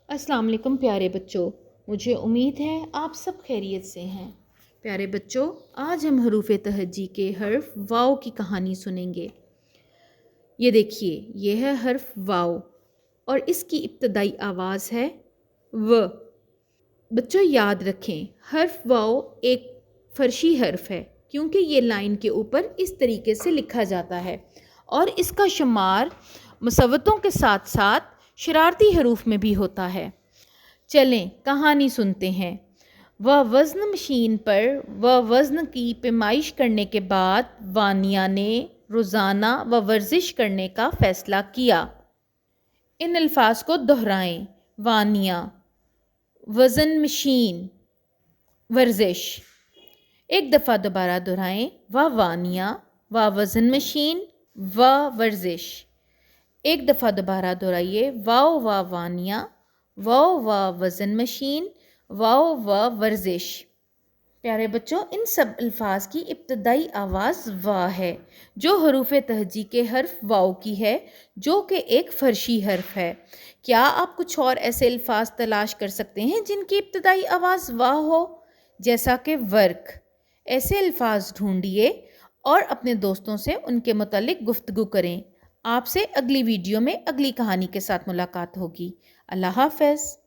السلام علیکم پیارے بچوں، مجھے امید ہے آپ سب خیریت سے ہیں۔ پیارے بچوں، آج ہم حروف تہجی کے حرف واو کی کہانی سنیں گے۔ یہ دیکھیے، یہ ہے حرف واو اور اس کی ابتدائی آواز ہے و۔ بچوں یاد رکھیں، حرف واو ایک فرشی حرف ہے کیونکہ یہ لائن کے اوپر اس طریقے سے لکھا جاتا ہے اور اس کا شمار مصوتوں کے ساتھ ساتھ شرارتی حروف میں بھی ہوتا ہے۔ چلیں کہانی سنتے ہیں۔ وہ وزن مشین پر وزن کی پیمائش کرنے کے بعد وانیہ نے روزانہ ورزش کرنے کا فیصلہ کیا۔ ان الفاظ کو دہرائیں۔ وانیہ، وزن مشین، ورزش۔ ایک دفعہ دوبارہ دہرائیں۔ وانیہ، وزن مشین، ورزش۔ ایک دفعہ دوبارہ دہرائیے۔ وانیہ، وزن مشین، ورزش۔ پیارے بچوں، ان سب الفاظ کی ابتدائی آواز وا ہے جو حروف تہجی کے حرف واو کی ہے، جو کہ ایک فرشی حرف ہے۔ کیا آپ کچھ اور ایسے الفاظ تلاش کر سکتے ہیں جن کی ابتدائی آواز وا ہو؟ جیسا کہ ورک۔ ایسے الفاظ ڈھونڈیے اور اپنے دوستوں سے ان کے متعلق گفتگو کریں۔ آپ سے اگلی ویڈیو میں اگلی کہانی کے ساتھ ملاقات ہوگی۔ اللہ حافظ۔